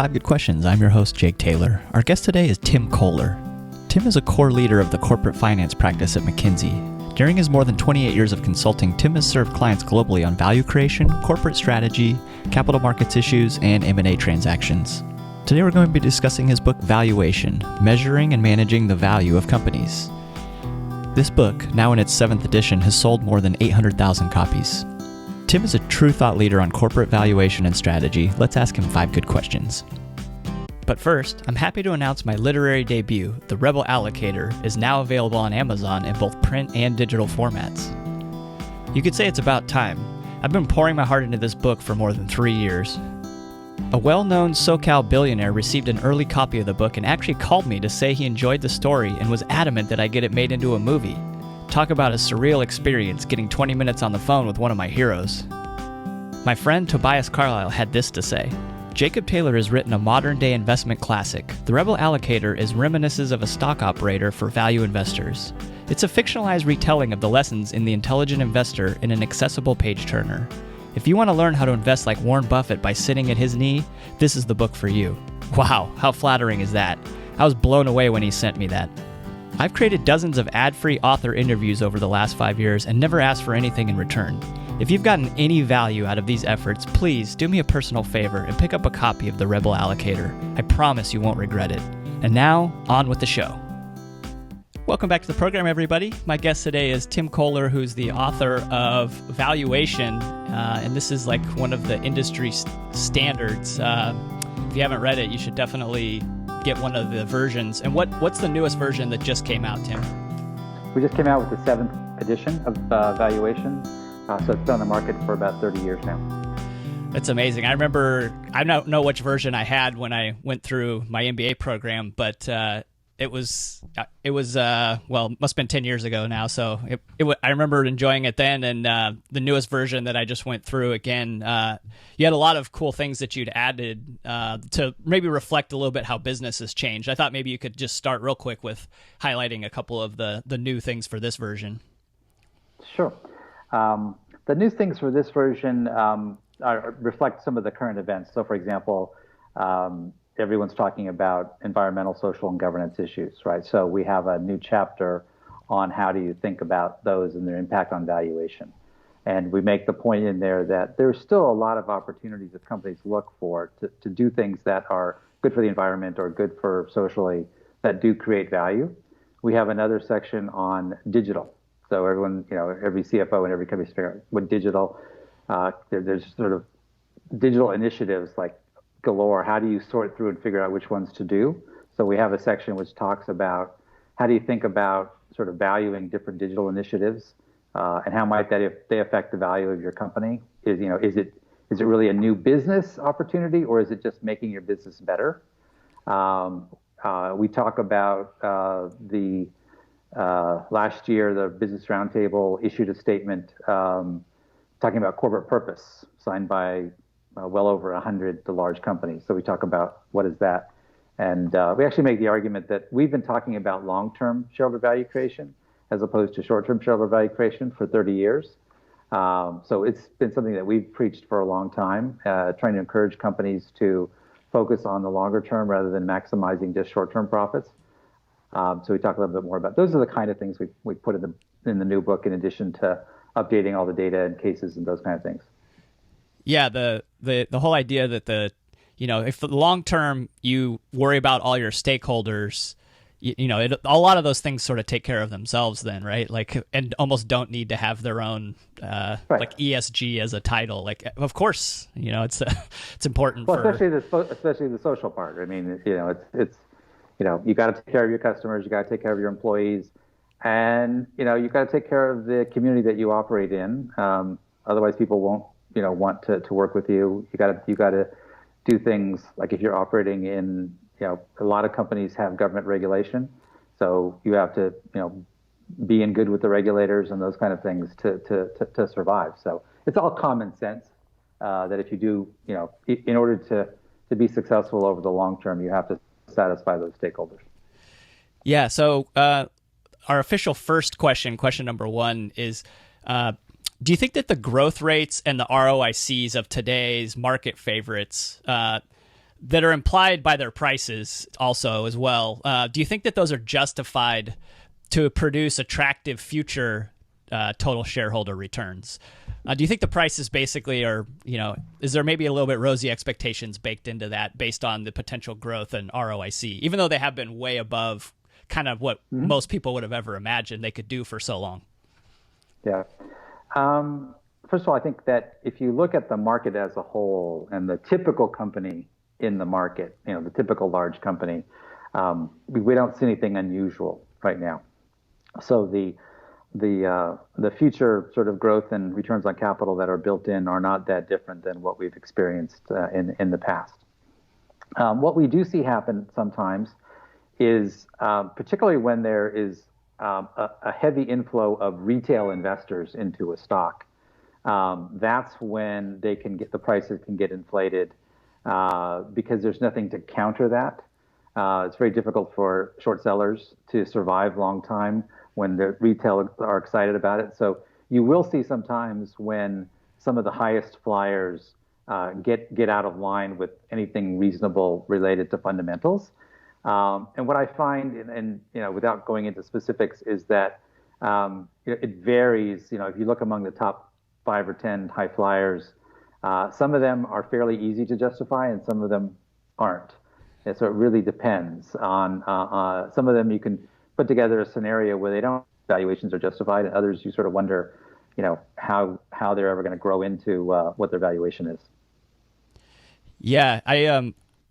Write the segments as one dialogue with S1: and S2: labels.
S1: 5 Good Questions. I'm your host, Jake Taylor. Our guest today is Tim Koller. Tim is a core leader of the corporate finance practice at McKinsey. During his more than 28 years of consulting, Tim has served clients globally on value creation, corporate strategy, capital markets issues, and M&A transactions. Today we're going to be discussing his book, Valuation, Measuring and Managing the Value of Companies. This book, now in its 7th edition, has sold more than 800,000 copies. Tim is a true thought leader on corporate valuation and strategy. Let's ask him 5 good questions. But first, I'm happy to announce my literary debut, The Rebel Allocator, is now available on Amazon in both print and digital formats. You could say it's about time. I've been pouring my heart into this book for more than 3 years. A well-known SoCal billionaire received an early copy of the book and actually called me to say he enjoyed the story and was adamant that I get it made into a movie. Talk about a surreal experience getting 20 minutes on the phone with one of my heroes. My friend Tobias Carlyle had this to say: Jacob Taylor has written a modern-day investment classic. The Rebel Allocator is reminiscences of a stock operator for value investors. It's a fictionalized retelling of the lessons in The Intelligent Investor in an accessible page-turner. If you want to learn how to invest like Warren Buffett by sitting at his knee, this is the book for you. Wow, how flattering is that? I was blown away when he sent me that. I've created dozens of ad-free author interviews over the last 5 years and never asked for anything in return. If you've gotten any value out of these efforts, please do me a personal favor and pick up a copy of The Rebel Allocator. I promise you won't regret it. And now, on with the show. Welcome back to the program, everybody. My guest today is Tim Koller, who's the author of Valuation, and this is like one of the industry standards. If you haven't read it, you should definitely get one of the versions. And what's the newest version that just came out, Tim?
S2: We just came out with the 7th edition of Valuation, so it's been on the market for about 30 years now.
S1: That's amazing. I remember, I don't know which version I had when I went through my MBA program, but it was must have been 10 years ago now. So I remember enjoying it then. And the newest version that I just went through again, you had a lot of cool things that you'd added to maybe reflect a little bit how business has changed. I thought maybe you could just start real quick with highlighting a couple of the new things for this version.
S2: Sure. The new things for this version reflect some of the current events. So, for example, everyone's talking about environmental, social, and governance issues, right? So we have a new chapter on how do you think about those and their impact on valuation. And we make the point in there that there's still a lot of opportunities that companies look for to do things that are good for the environment or good for socially that do create value. We have another section on digital. So everyone, every CFO and every company is figuring out what digital, there's sort of digital initiatives like galore. How do you sort through and figure out which ones to do? So we have a section which talks about how do you think about sort of valuing different digital initiatives, and how might that, if they affect the value of your company? Is it really a new business opportunity, or is it just making your business better? We talk about the last year the Business Roundtable issued a statement talking about corporate purpose, signed by well over 100 large companies. So we talk about what is that. And we actually make the argument that we've been talking about long-term shareholder value creation as opposed to short-term shareholder value creation for 30 years. So it's been something that we've preached for a long time, trying to encourage companies to focus on the longer term rather than maximizing just short-term profits. So we talk a little bit more about those are the kind of things we put in the new book, in addition to updating all the data and cases and those kind of things.
S1: Yeah, the whole idea that if for the long term you worry about all your stakeholders, a lot of those things sort of take care of themselves then, right? Like, and almost don't need to have their own right. Like ESG as a title. Like, of course, it's important.
S2: Well, especially the social part. I mean, it's you got to take care of your customers, you got to take care of your employees, and you got to take care of the community that you operate in. Otherwise, people won't want to work with you. You got to do things like if you're operating in, a lot of companies have government regulation, so you have to, be in good with the regulators and those kind of things to survive. So it's all common sense that if you do, in order to be successful over the long term, you have to satisfy those stakeholders.
S1: Yeah. So our official first question number 1 is, do you think that the growth rates and the ROICs of today's market favorites that are implied by their prices also as well. Do you think that those are justified to produce attractive future total shareholder returns? Do you think the prices basically are, is there maybe a little bit rosy expectations baked into that based on the potential growth and ROIC, even though they have been way above kind of what most people would have ever imagined they could do for so long?
S2: Yeah. First of all, I think that if you look at the market as a whole and the typical company in the market, the typical large company, we don't see anything unusual right now. So the future sort of growth and returns on capital that are built in are not that different than what we've experienced in the past. What we do see happen sometimes is, particularly when there is a heavy inflow of retail investors into a stock, that's when the prices can get inflated because there's nothing to counter that. It's very difficult for short sellers to survive long time when the retail are excited about it. So you will see sometimes when some of the highest flyers get out of line with anything reasonable related to fundamentals. And what I find, and without going into specifics, is that it varies. If you look among the top 5 or 10 high flyers, some of them are fairly easy to justify, and some of them aren't. And so it really depends on some of them. You can put together a scenario where valuations are justified, and others you sort of wonder, how they're ever going to grow into what their valuation is.
S1: Yeah,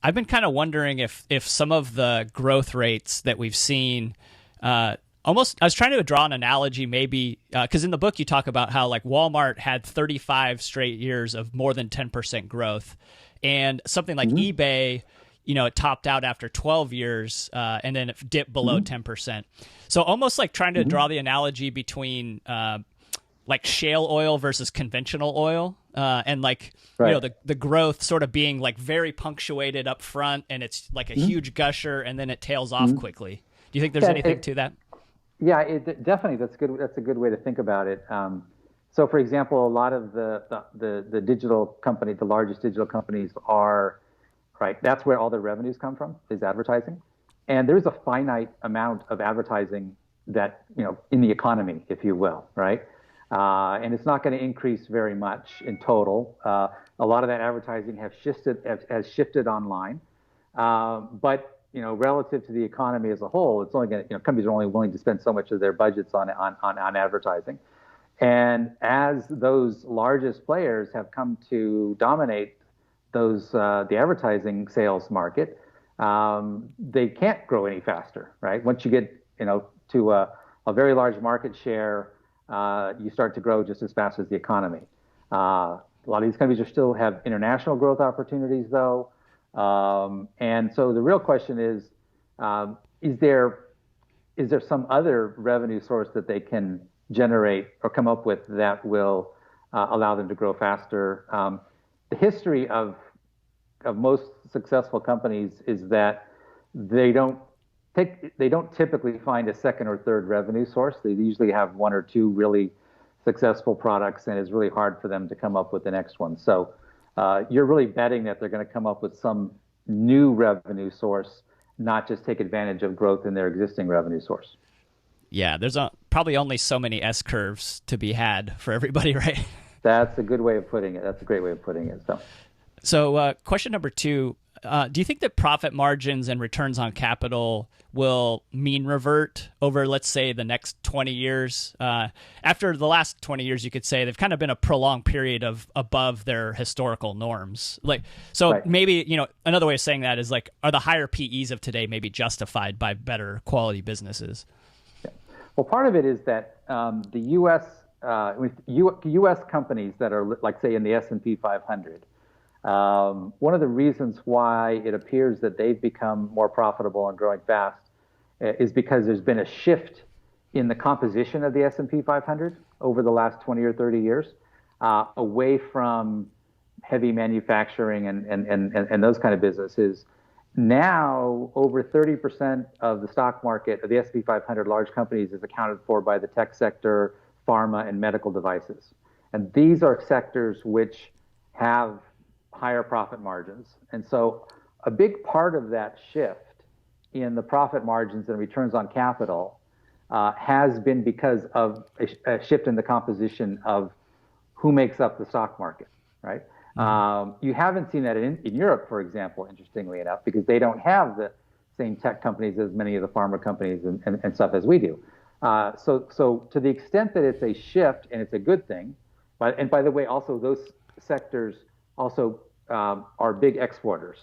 S1: I've been kind of wondering if some of the growth rates that we've seen, I was trying to draw an analogy maybe, because in the book you talk about how like Walmart had 35 straight years of more than 10% growth, and something like eBay, it topped out after 12 years and then it dipped below 10%. So almost like trying to draw the analogy between like shale oil versus conventional oil, and like,
S2: right.
S1: the growth sort of being like very punctuated up front, and it's like a huge gusher and then it tails off quickly. Do you think there's anything to that?
S2: Yeah, definitely. That's good. That's a good way to think about it. So, for example, a lot of the digital company, the largest digital companies are, right, that's where all their revenues come from, is advertising. And there's a finite amount of advertising that, in the economy, if you will, right? And it's not going to increase very much in total. A lot of that advertising has shifted online. But, relative to the economy as a whole, it's only going to, companies are only willing to spend so much of their budgets on advertising. And as those largest players have come to dominate the advertising sales market, they can't grow any faster, right? Once you get, to a very large market share, you start to grow just as fast as the economy. A lot of these companies still have international growth opportunities, though. And so the real question is there some other revenue source that they can generate or come up with that will allow them to grow faster? The history of most successful companies is that they don't typically find a second or third revenue source. They usually have one or two really successful products, and it's really hard for them to come up with the next one. So you're really betting that they're going to come up with some new revenue source, not just take advantage of growth in their existing revenue source.
S1: Yeah, there's probably only so many S curves to be had for everybody, right?
S2: That's a good way of putting it. That's a great way of putting it.
S1: So question number 2, do you think that profit margins and returns on capital will mean revert over, let's say, the next 20 years? After the last 20 years, you could say they've kind of been a prolonged period of above their historical norms. Right. Maybe, another way of saying that is like, are the higher PEs of today maybe justified by better quality businesses?
S2: Yeah. Well, part of it is that the U.S. companies that are, like, say, in the S&P 500, one of the reasons why it appears that they've become more profitable and growing fast is because there's been a shift in the composition of the S&P 500 over the last 20 or 30 years, away from heavy manufacturing and those kind of businesses. Now, over 30% of the stock market of the S&P 500 large companies is accounted for by the tech sector, pharma, and medical devices. And these are sectors which have higher profit margins. And so a big part of that shift in the profit margins and returns on capital has been because of a shift in the composition of who makes up the stock market, right? You haven't seen that in Europe, for example, interestingly enough, because they don't have the same tech companies as many of the pharma companies and stuff as we do. So to the extent that it's a shift and it's a good thing, and by the way, also those sectors also are big exporters,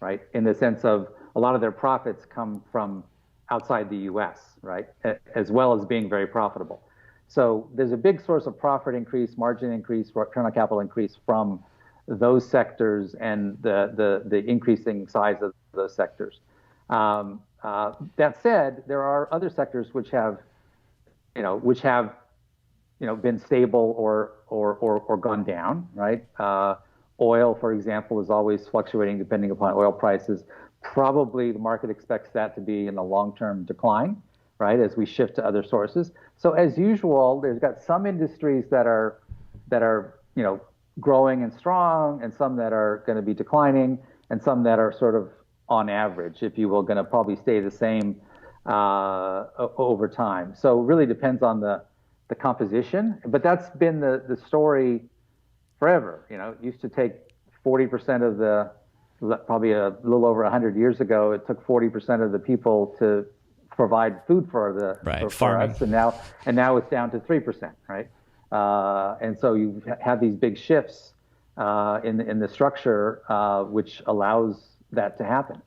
S2: right? In the sense of a lot of their profits come from outside the U.S., right? As well as being very profitable. So there's a big source of profit increase, margin increase, return on capital increase from those sectors and the increasing size of those sectors. That said, there are other sectors which have been stable or gone down, right? Oil, for example, is always fluctuating depending upon oil prices. Probably the market expects that to be in a long-term decline, right, as we shift to other sources. So as usual, there's got some industries that are growing and strong, and some that are going to be declining, and some that are sort of on average, if you will, going to probably stay the same over time. So it really depends on the composition, but that's been the story forever. It used to take 40% of probably a little over 100 years ago, it took 40% of the people to provide food for us, and now it's down to 3%, right? And so you have these big shifts in the structure, which allows that to happen.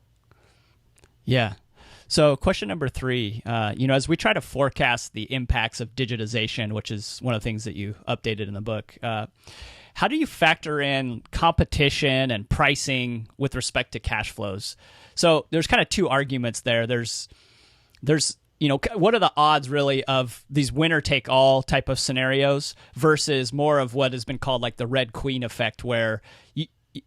S1: Yeah. So question number 3, as we try to forecast the impacts of digitization, which is one of the things that you updated in the book, how do you factor in competition and pricing with respect to cash flows? So there's kind of 2 arguments there. There's what are the odds really of these winner-take-all type of scenarios versus more of what has been called like the Red Queen effect, where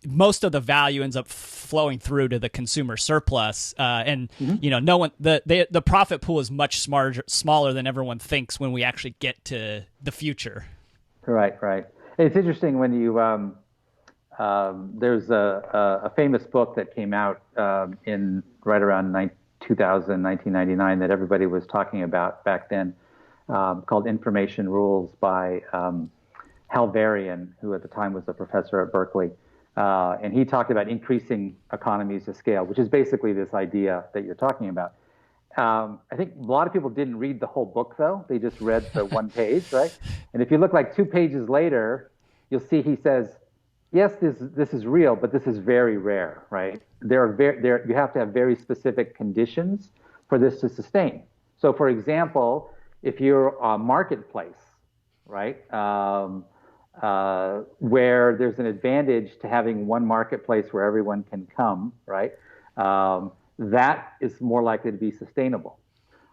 S1: most of the value ends up flowing through to the consumer surplus, and no one the profit pool is much smaller than everyone thinks when we actually get to the future.
S2: Right. It's interesting when you there's a famous book that came out in right around 1999 that everybody was talking about back then, called Information Rules by Hal Varian, who at the time was a professor at Berkeley. And he talked about increasing economies of scale, which is basically this idea that you're talking about. I think a lot of people didn't read the whole book, though. They just read the one page, right? And if you look like 2 pages later, you'll see he says, yes, this is real, but this is very rare, right? You have to have very specific conditions for this to sustain. So, for example, if you're a marketplace, right, where there's an advantage to having one marketplace where everyone can come, right, that is more likely to be sustainable.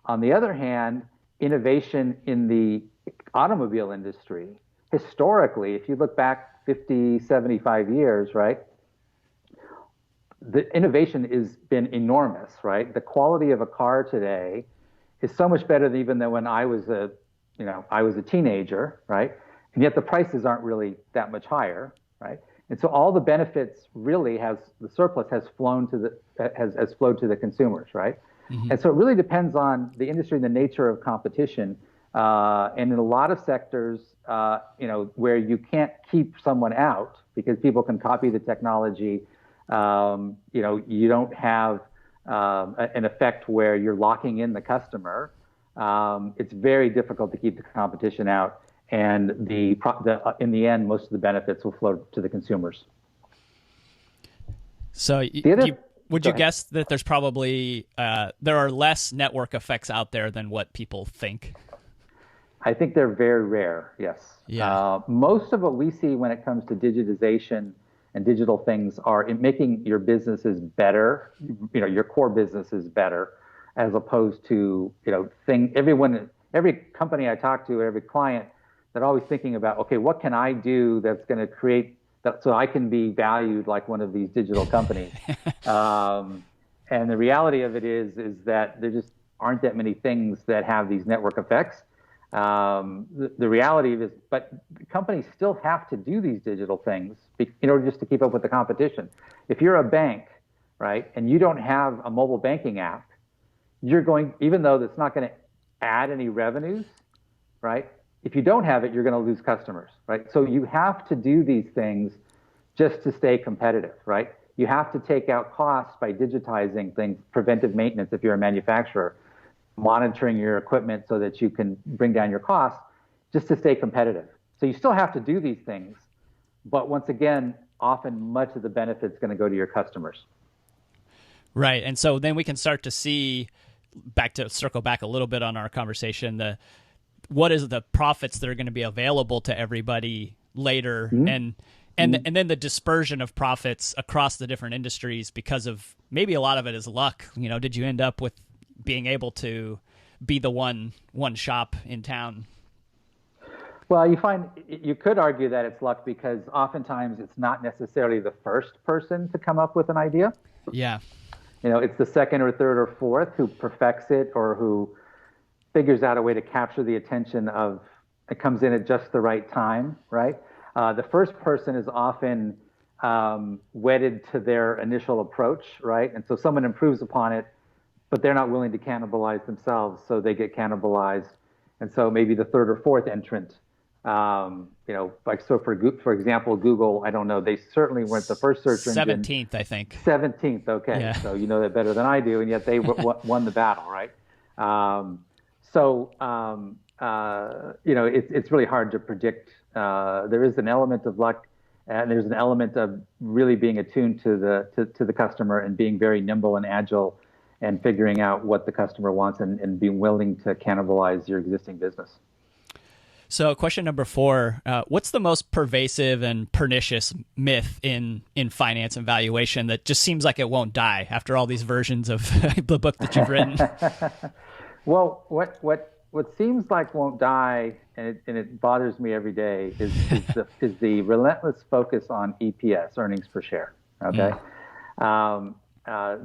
S2: On the other hand, innovation in the automobile industry, historically, if you look back 50, 75 years, right, the innovation has been enormous, right? The quality of a car today is so much better than even than when I was a teenager, right? And yet the prices aren't really that much higher, right? And so all the benefits really the surplus has flowed to the consumers, right? Mm-hmm. And so it really depends on the industry and the nature of competition. And in a lot of sectors, where you can't keep someone out because people can copy the technology, you don't have an effect where you're locking in the customer. It's very difficult to keep the competition out. And in the end, most of the benefits will flow to the consumers.
S1: So would you guess that there's probably there are less network effects out there than what people think?
S2: I think they're very rare, yes.
S1: Yeah.
S2: Most of what we see when it comes to digitization and digital things are in making your businesses better, your core businesses better, as opposed to, every company I talk to, every client, they're always thinking about, okay, what can I do that's going to create that so I can be valued like one of these digital companies? And the reality of it is that there just aren't that many things that have these network effects. The reality is, but companies still have to do these digital things in order just to keep up with the competition. If you're a bank, right, and you don't have a mobile banking app, even though that's not going to add any revenues, right? If you don't have it, you're going to lose customers, right? So you have to do these things just to stay competitive, right? You have to take out costs by digitizing things, preventive maintenance if you're a manufacturer, monitoring your equipment so that you can bring down your costs just to stay competitive. So you still have to do these things, but once again, often much of the benefit's going to go to your customers.
S1: Right. And so then we can start to see, circle back a little bit on our conversation, what is the profits that are going to be available to everybody later, and then the dispersion of profits across the different industries, because of maybe a lot of it is luck. Did you end up with being able to be the one shop in town?
S2: Well, you could argue that it's luck, because oftentimes it's not necessarily the first person to come up with an idea.
S1: Yeah.
S2: It's the second or third or fourth who perfects it, or who figures out a way to capture the attention of, it comes in at just the right time, right? The first person is often wedded to their initial approach, right? And so someone improves upon it, but they're not willing to cannibalize themselves, so they get cannibalized. And so maybe the third or fourth entrant, for example, Google, I don't know, they certainly weren't the first search engine.
S1: 17th, I think.
S2: 17th, okay. Yeah. So you know that better than I do, and yet they won the battle, right? It's really hard to predict. There is an element of luck, and there's an element of really being attuned to the customer and being very nimble and agile and figuring out what the customer wants and being willing to cannibalize your existing business.
S1: So question number 4, what's the most pervasive and pernicious myth in finance and valuation that just seems like it won't die after all these versions of the book that you've written?
S2: Well, what seems like won't die, and it bothers me every day, is the relentless focus on EPS, earnings per share. Okay,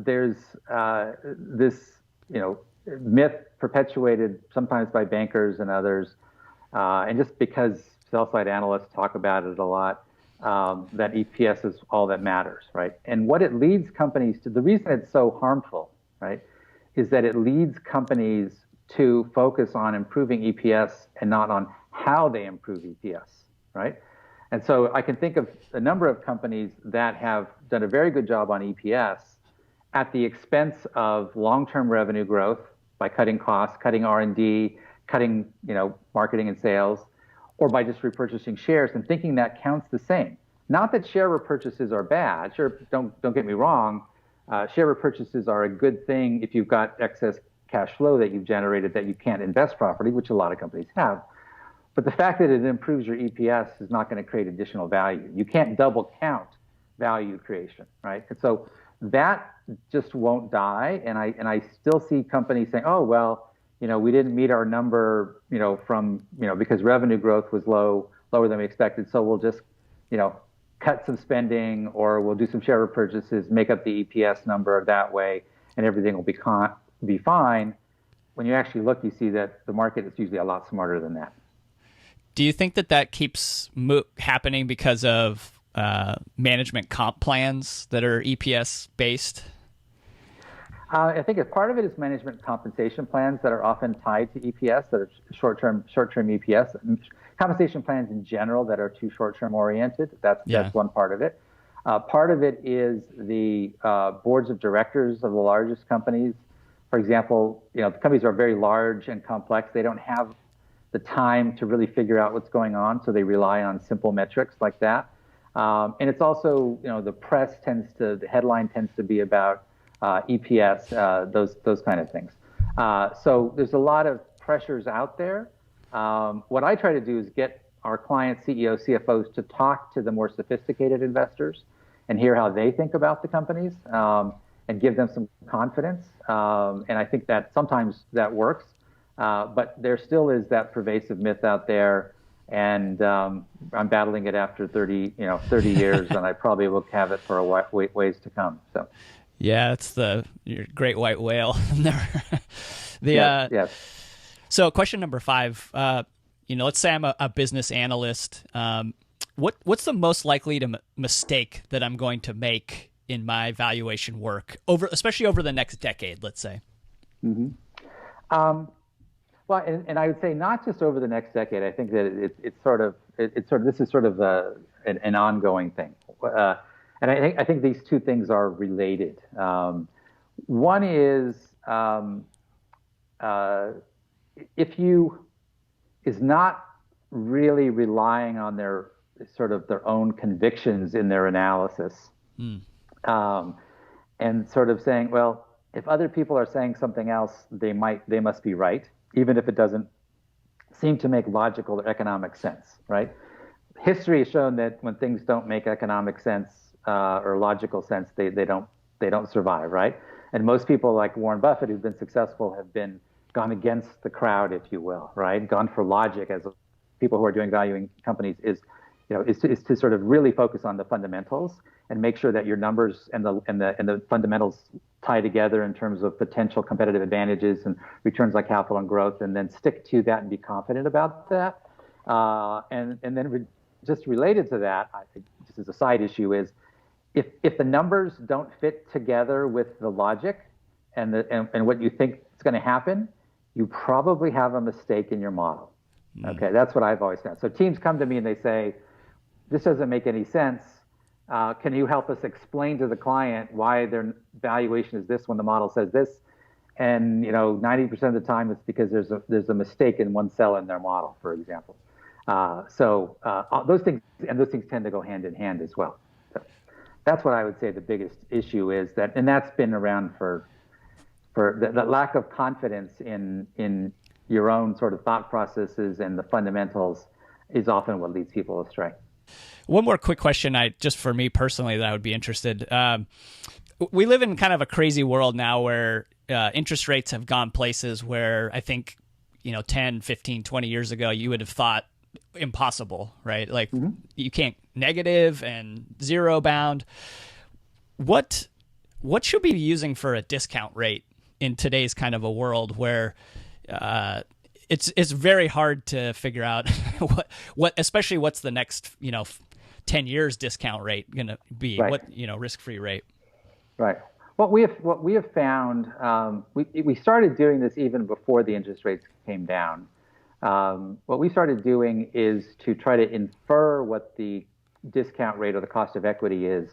S2: there's this myth perpetuated sometimes by bankers and others, and just because sell-side analysts talk about it a lot, that EPS is all that matters, right? And what it leads companies to, the reason it's so harmful, right, is that it leads companies to focus on improving EPS and not on how they improve EPS, right? And so I can think of a number of companies that have done a very good job on EPS at the expense of long-term revenue growth by cutting costs, cutting R&D, cutting marketing and sales, or by just repurchasing shares and thinking that counts the same. Not that share repurchases are bad. Sure, don't get me wrong. Share repurchases are a good thing if you've got excess cash flow that you've generated that you can't invest properly, which a lot of companies have. But the fact that it improves your EPS is not going to create additional value. You can't double count value creation, right? And so that just won't die. And I still see companies saying, oh, well, we didn't meet our number, because revenue growth was lower than we expected. So we'll just, cut some spending, or we'll do some share repurchases, make up the EPS number that way, and everything will be fine. When you actually look, you see that the market is usually a lot smarter than that.
S1: Do you think that keeps happening because of management comp plans that are EPS based?
S2: I think part of it is management compensation plans that are often tied to EPS, that are short-term EPS. Compensation plans in general that are too short-term oriented. That's one part of it. Part of it is the boards of directors of the largest companies. For example, the companies are very large and complex. They don't have the time to really figure out what's going on, so they rely on simple metrics like that. And it's also, the headline tends to be about EPS, those kind of things. So there's a lot of pressures out there. What I try to do is get our client CEOs, CFOs to talk to the more sophisticated investors and hear how they think about the companies, and give them some confidence. And I think that sometimes that works, but there still is that pervasive myth out there. And I'm battling it after 30 years, and I probably will have it for a ways to come. So.
S1: Yeah, it's your great white whale.
S2: Yes.
S1: So question number 5, let's say I'm a business analyst. What's the most likely mistake that I'm going to make in my valuation work, especially over the next decade, let's say?
S2: Mm-hmm. Well, and I would say not just over the next decade. I think that this is sort of an ongoing thing, and I think these two things are related. One is if you is not really relying on their own convictions in their analysis, and sort of saying, well, if other people are saying something else, they must be right, even if it doesn't seem to make logical or economic sense, right? History has shown that when things don't make economic sense or logical sense, they don't survive, right? And most people like Warren Buffett who've been successful have gone against the crowd, if you will, right? Gone for logic, as people who are doing valuing companies is to sort of really focus on the fundamentals and make sure that your numbers and the fundamentals tie together in terms of potential competitive advantages and returns on capital and growth, and then stick to that and be confident about that. And then just related to that, I think just as a side issue is if the numbers don't fit together with the logic and what you think is going to happen, you probably have a mistake in your model. Okay, that's what I've always found. So teams come to me and they say, this doesn't make any sense. Can you help us explain to the client why their valuation is this when the model says this? And 90% of the time it's because there's a mistake in one cell in their model, for example. So those things tend to go hand in hand as well. So that's what I would say the biggest issue is that, and that's been around for the lack of confidence in your own sort of thought processes and the fundamentals is often what leads people astray.
S1: One more quick question, just for me personally, that I would be interested. We live in kind of a crazy world now where interest rates have gone places where I think, 10, 15, 20 years ago, you would have thought impossible, right? Like you can't, negative and zero bound. What should we be using for a discount rate in today's kind of a world where it's very hard to figure out what especially what's the next 10 years discount rate going to be, right. What risk-free rate,
S2: right? What we have found, we started doing this even before the interest rates came down. What we started doing is to try to infer what the discount rate or the cost of equity is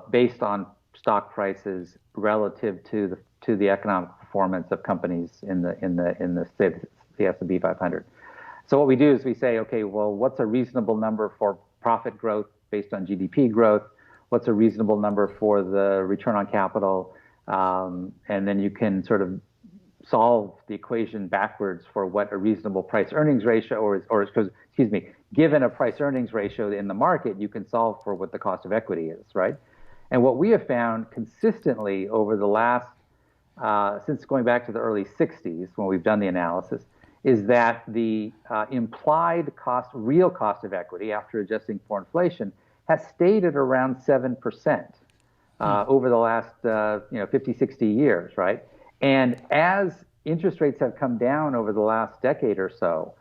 S2: based on stock prices relative to the economic performance of companies in the S&P 500. So what we do is we say, okay, well, what's a reasonable number for profit growth based on GDP growth? What's a reasonable number for the return on capital? And then you can sort of solve the equation backwards for what a reasonable price earnings ratio given a price earnings ratio in the market, you can solve for what the cost of equity is, right? And what we have found consistently over the last, since going back to the early 60s when we've done the analysis, is that the implied real cost of equity after adjusting for inflation has stayed at around 7% over the last 50, 60 years, right? And as interest rates have come down over the last decade or so,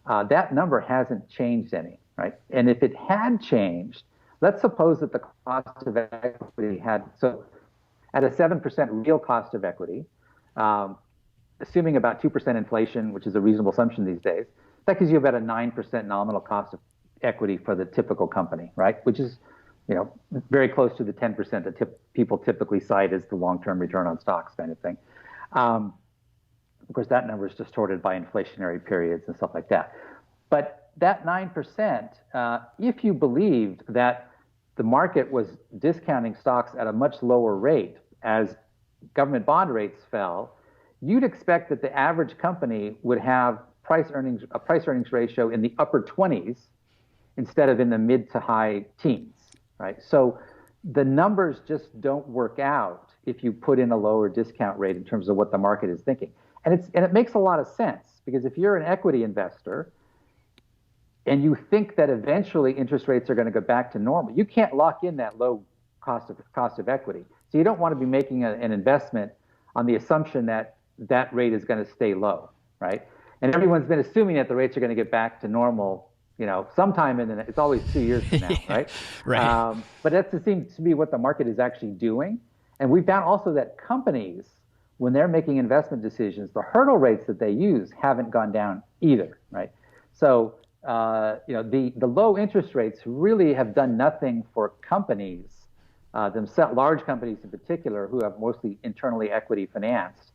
S2: that number hasn't changed any, right? And if it had changed, let's suppose that the cost of equity so at a 7% real cost of equity, assuming about 2% inflation, which is a reasonable assumption these days, that gives you about a 9% nominal cost of equity for the typical company, right? Which is, very close to the 10% that people typically cite as the long-term return on stocks kind of thing. Of course, that number is distorted by inflationary periods and stuff like that. But that 9%, if you believed that the market was discounting stocks at a much lower rate as government bond rates fell, you'd expect that the average company would have a price earnings ratio in the upper 20s instead of in the mid to high teens, right? So the numbers just don't work out if you put in a lower discount rate in terms of what the market is thinking. And it makes a lot of sense, because if you're an equity investor and you think that eventually interest rates are going to go back to normal, you can't lock in that low cost of equity. So you don't want to be making an investment on the assumption that rate is going to stay low, right? And everyone's been assuming that the rates are going to get back to normal sometime it's always 2 years from now, right?
S1: Right.
S2: But that seems to be what the market is actually doing. And we found also that companies, when they're making investment decisions, the hurdle rates that they use haven't gone down either, right? So, the low interest rates really have done nothing for companies themselves, large companies in particular, who have mostly internally equity financed.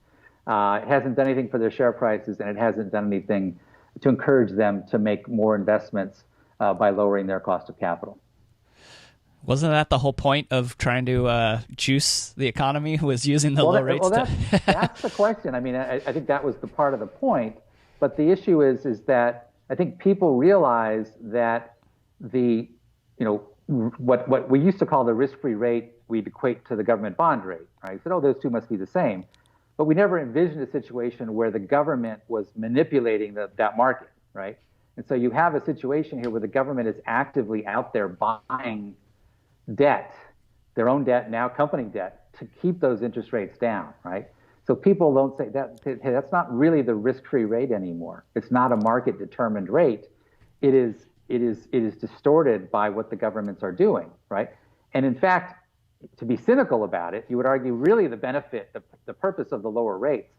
S2: It hasn't done anything for their share prices, and it hasn't done anything to encourage them to make more investments by lowering their cost of capital.
S1: Wasn't that the whole point of trying to juice the economy, was using the low rates?
S2: That's the question. I mean, I think that was the part of the point. But the issue is that I think people realize that what we used to call the risk-free rate, we'd equate to the government bond rate, right? So, those two must be the same. But we never envisioned a situation where the government was manipulating that market, right? And so you have a situation here where the government is actively out there buying debt, their own debt, now company debt, to keep those interest rates down, right? So people don't say that, hey, that's not really the risk-free rate anymore. It's not a market-determined rate. It is distorted by what the governments are doing, right? And in fact, to be cynical about it, you would argue really the benefit, the purpose of the lower rates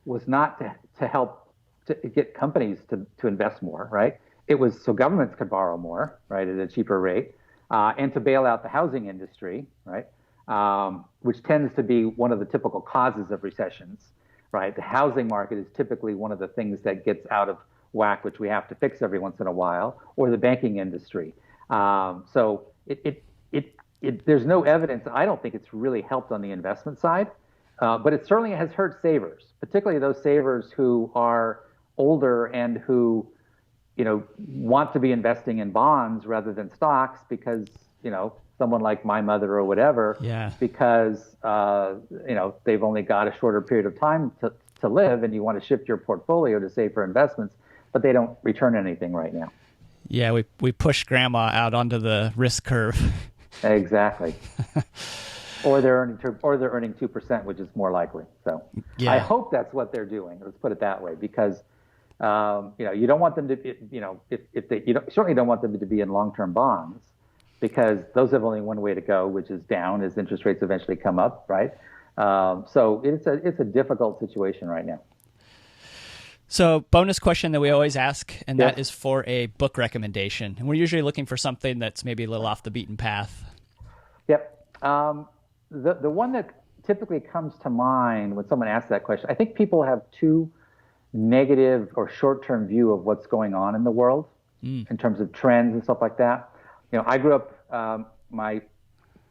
S2: was not to help to get companies to invest more, right? It was so governments could borrow more, right, at a cheaper rate, and to bail out the housing industry, right, which tends to be one of the typical causes of recessions, right? The housing market is typically one of the things that gets out of whack, which we have to fix every once in a while, or the banking industry. So there's no evidence. I don't think it's really helped on the investment side, but it certainly has hurt savers, particularly those savers who are older and who, want to be investing in bonds rather than stocks because, someone like my mother or whatever, because, they've only got a shorter period of time to live, and you want to shift your portfolio to save for investments, but they don't return anything right now.
S1: Yeah, we push grandma out onto the risk curve.
S2: Exactly. Or they're earning 2%, which is more likely. So I hope that's what they're doing. Let's put it that way, because you don't want them to be, certainly don't want them to be in long-term bonds, because those have only one way to go, which is down as interest rates eventually come up, right? So it's a difficult situation right now.
S1: So bonus question that we always ask, and that is for a book recommendation. And we're usually looking for something that's maybe a little off the beaten path.
S2: Yep. The one that typically comes to mind when someone asks that question, I think people have too negative or short-term view of what's going on in the world in terms of trends and stuff like that. I grew up, my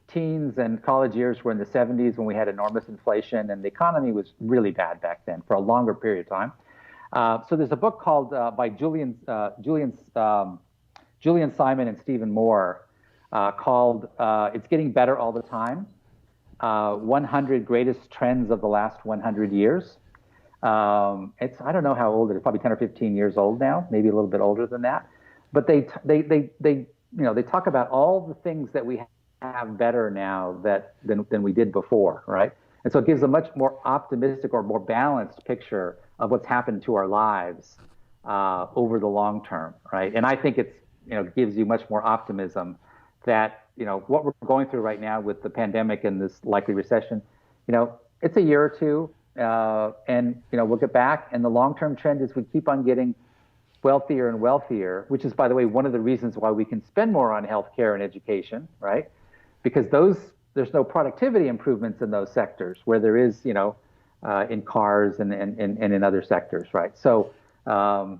S2: teens and college years were in the 70s when we had enormous inflation, and the economy was really bad back then for a longer period of time. So there's a book called by Julian Simon and Stephen Moore called "It's Getting Better All the Time: 100 Greatest Trends of the Last 100 Years." I don't know how old it is, probably 10 or 15 years old now, maybe a little bit older than that. But they talk about all the things that we have better now than we did before, right? And so it gives a much more optimistic or more balanced picture of what's happened to our lives over the long term, right? And I think gives you much more optimism that what we're going through right now with the pandemic and this likely recession, it's a year or two, and we'll get back. And the long-term trend is we keep on getting wealthier and wealthier, which is, by the way, one of the reasons why we can spend more on healthcare and education, right? Because there's no productivity improvements in those sectors where there is, in cars and in other sectors, right? So, the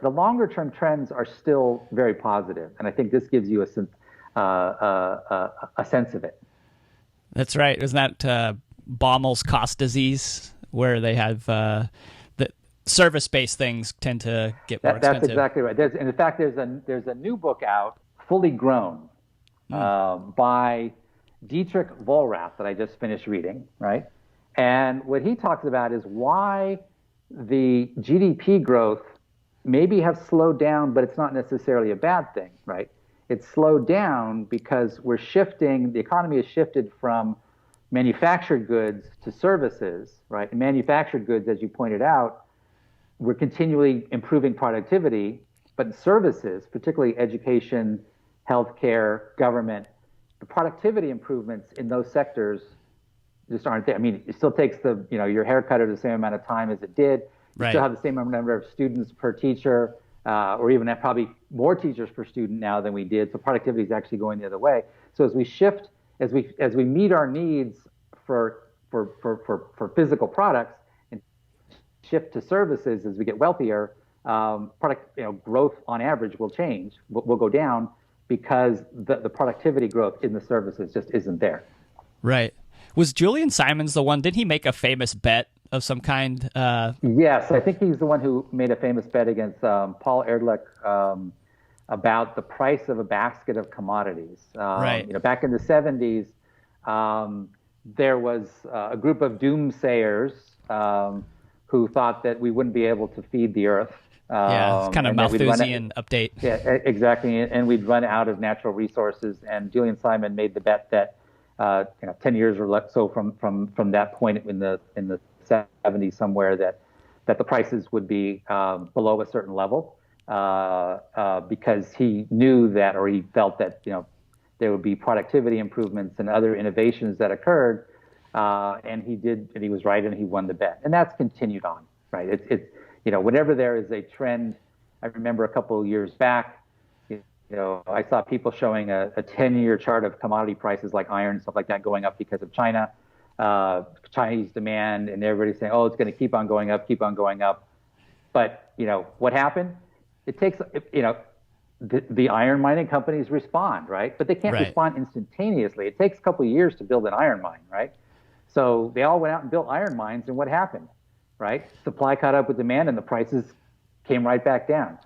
S2: longer term trends are still very positive, and I think this gives you a sense of it.
S1: That's right. Isn't that Baumel's cost disease, where they have the service-based things tend to get more expensive?
S2: That's exactly right. In fact, there's a new book out, Fully Grown, by Dietrich Vollrath that I just finished reading, right? And what he talks about is why the GDP growth maybe have slowed down, but it's not necessarily a bad thing, right? It's slowed down because the economy has shifted from manufactured goods to services, right? And manufactured goods, as you pointed out, we're continually improving productivity, But services, particularly education, healthcare, government, the productivity improvements in those sectors just aren't there. I mean, it still takes your haircutter the same amount of time as it did. You
S1: Right.
S2: still have the same number of students per teacher, or even probably more teachers per student now than we did. So productivity is actually going the other way. So as we shift, as we meet our needs for physical products and shift to services as we get wealthier, growth on average will change, will go down because the productivity growth in the services just isn't there.
S1: Right. Was Julian Simons the one? Did he make a famous bet of some kind?
S2: Yes, I think he's the one who made a famous bet against Paul Erdlich about the price of a basket of commodities.
S1: Right.
S2: Back in the 70s, there was a group of doomsayers who thought that we wouldn't be able to feed the earth.
S1: It's kind of Malthusian update.
S2: Yeah, exactly. And we'd run out of natural resources. And Julian Simon made the bet that 10 years or so from that point in the 70s somewhere that the prices would be below a certain level because he knew that, or he felt that there would be productivity improvements and other innovations that occurred, and he was right, and he won the bet, and that's continued on, right? It's whenever there is a trend. I remember a couple of years back, I saw people showing a 10-year chart of commodity prices like iron and stuff like that going up because of China, Chinese demand, and everybody's saying, oh, it's going to keep on going up. But, what happened? It takes, the iron mining companies respond, right? But they can't respond instantaneously. It takes a couple of years to build an iron mine, right? So they all went out and built iron mines, and what happened, right? Supply caught up with demand, and the prices came right back down.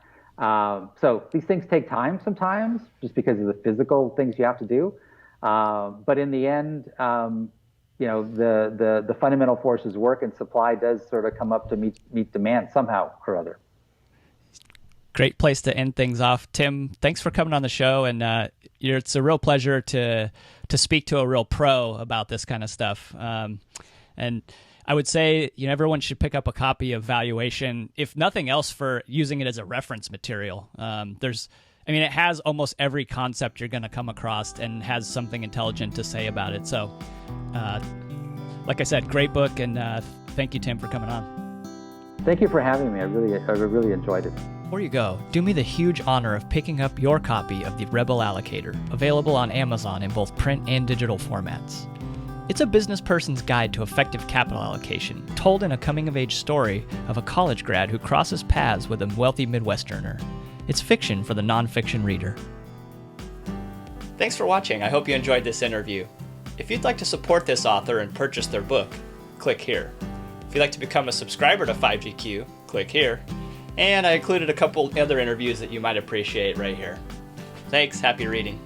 S2: So these things take time sometimes, just because of the physical things you have to do. But in the end, the fundamental forces work, and supply does sort of come up to meet demand somehow or other.
S1: Great place to end things off. Tim, thanks for coming on the show, and it's a real pleasure to speak to a real pro about this kind of stuff. And I would say, everyone should pick up a copy of Valuation, if nothing else, for using it as a reference material. It has almost every concept you're going to come across and has something intelligent to say about it. So, like I said, great book, and thank you, Tim, for coming on.
S2: Thank you for having me. I really enjoyed it.
S1: Before you go, do me the huge honor of picking up your copy of The Rebel Allocator, available on Amazon in both print and digital formats. It's a business person's guide to effective capital allocation, told in a coming-of-age story of a college grad who crosses paths with a wealthy Midwesterner. It's fiction for the nonfiction reader. Thanks for watching. I hope you enjoyed this interview. If you'd like to support this author and purchase their book, click here. If you'd like to become a subscriber to 5GQ, click here. And I included a couple other interviews that you might appreciate right here. Thanks. Happy reading.